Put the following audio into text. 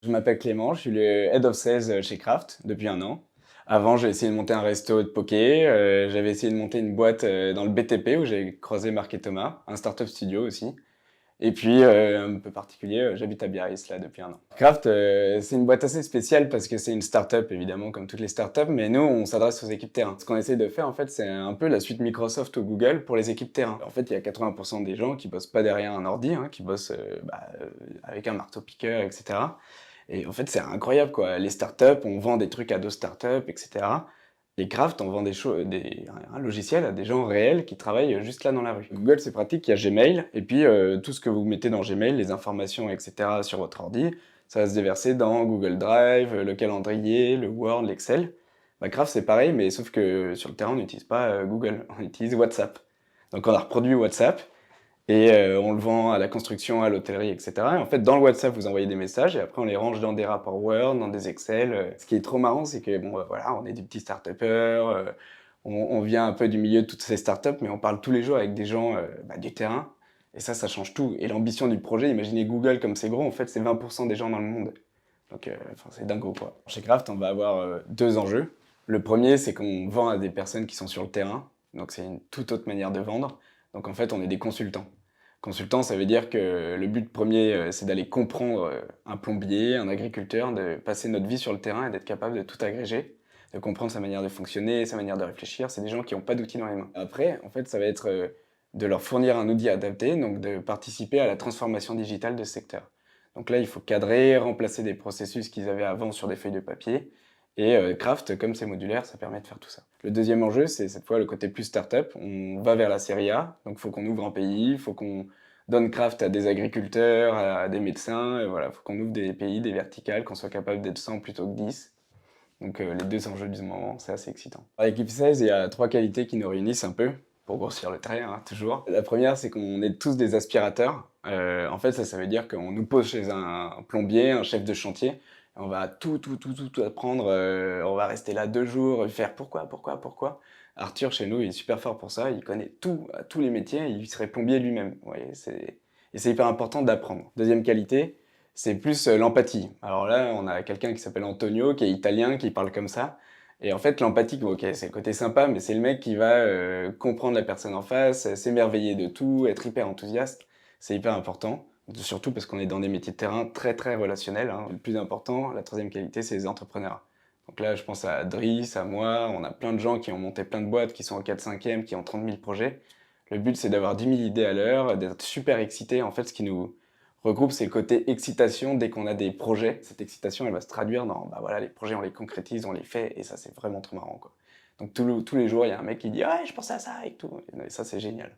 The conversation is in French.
Je m'appelle Clément, je suis le Head of Sales chez Craft depuis 1 an. Avant, j'ai essayé de monter un resto de poké, j'avais essayé de monter une boîte dans le BTP où j'ai croisé Marc et Thomas, un startup studio aussi. Et puis, un peu particulier, j'habite à Biarritz là depuis 1 an. Craft, c'est une boîte assez spéciale parce que c'est une startup évidemment comme toutes les startups, mais nous on s'adresse aux équipes terrain. Ce qu'on essaie de faire en fait, c'est un peu la suite Microsoft ou Google pour les équipes terrain. En fait, il y a 80% des gens qui bossent pas derrière un ordi, hein, qui bossent avec un marteau-piqueur, etc. Et en fait, c'est incroyable quoi. Les startups, on vend des trucs à d'autres startups, etc. Et Craft, on vend un logiciel à des gens réels qui travaillent juste là dans la rue. Google, c'est pratique, il y a Gmail, et puis tout ce que vous mettez dans Gmail, les informations, etc. sur votre ordi, ça va se déverser dans Google Drive, le calendrier, le Word, l'Excel. Bah, Craft, c'est pareil, mais sauf que sur le terrain, on n'utilise pas Google, on utilise WhatsApp. Donc on a reproduit WhatsApp, et on le vend à la construction, à l'hôtellerie, etc. Et en fait, dans le WhatsApp, vous envoyez des messages et après, on les range dans des rapports Word, dans des Excel. Ce qui est trop marrant, c'est que, bon, voilà, on est des petits start-upers, on vient un peu du milieu de toutes ces startups, mais on parle tous les jours avec des gens du terrain. Et ça change tout. Et l'ambition du projet, imaginez Google comme c'est gros, en fait, c'est 20% des gens dans le monde. Donc, c'est dingo, quoi. Chez Craft, on va avoir deux enjeux. Le premier, c'est qu'on vend à des personnes qui sont sur le terrain. Donc, c'est une toute autre manière de vendre. Donc, en fait, on est des consultants. Consultant, ça veut dire que le but premier, c'est d'aller comprendre un plombier, un agriculteur, de passer notre vie sur le terrain et d'être capable de tout agréger, de comprendre sa manière de fonctionner, sa manière de réfléchir. C'est des gens qui n'ont pas d'outils dans les mains. Après, en fait, ça va être de leur fournir un outil adapté, donc de participer à la transformation digitale de ce secteur. Donc là, il faut cadrer, remplacer des processus qu'ils avaient avant sur des feuilles de papier. Et Craft, comme c'est modulaire, ça permet de faire tout ça. Le deuxième enjeu, c'est cette fois le côté plus startup. On va vers la série A, donc il faut qu'on ouvre un pays, il faut qu'on donne Craft à des agriculteurs, à des médecins, et voilà, il faut qu'on ouvre des pays, des verticales, qu'on soit capable d'être 100 plutôt que 10. Donc les deux enjeux du moment, c'est assez excitant. Dans l'équipe 16, il y a trois qualités qui nous réunissent un peu, pour grossir le trait, hein, toujours. La première, c'est qu'on est tous des aspirateurs. En fait, ça veut dire qu'on nous pose chez un plombier, un chef de chantier, et on va tout apprendre, on va rester là 2 jours, faire pourquoi. Arthur, chez nous, il est super fort pour ça, il connaît tout, tous les métiers, il serait plombier lui-même. Vous voyez, et c'est hyper important d'apprendre. Deuxième qualité, c'est plus l'empathie. Alors là, on a quelqu'un qui s'appelle Antonio, qui est italien, qui parle comme ça. Et en fait, l'empathie, ok, c'est le côté sympa, mais c'est le mec qui va comprendre la personne en face, s'émerveiller de tout, être hyper enthousiaste. C'est hyper important, surtout parce qu'on est dans des métiers de terrain très relationnels, hein. Le plus important, la troisième qualité, c'est les entrepreneurs. Donc là, je pense à Driss, à moi, on a plein de gens qui ont monté plein de boîtes, qui sont en 4/5e, qui ont 30 000 projets. Le but, c'est d'avoir 10 000 idées à l'heure, d'être super excité. En fait, ce qui nous regroupe, c'est le côté excitation dès qu'on a des projets. Cette excitation, elle va se traduire dans, bah voilà, les projets, on les concrétise, on les fait, et ça, c'est vraiment trop marrant, quoi. Donc tous les jours, il y a un mec qui dit « Ah, ouais, je pensais à ça » et tout. Et ça, c'est génial.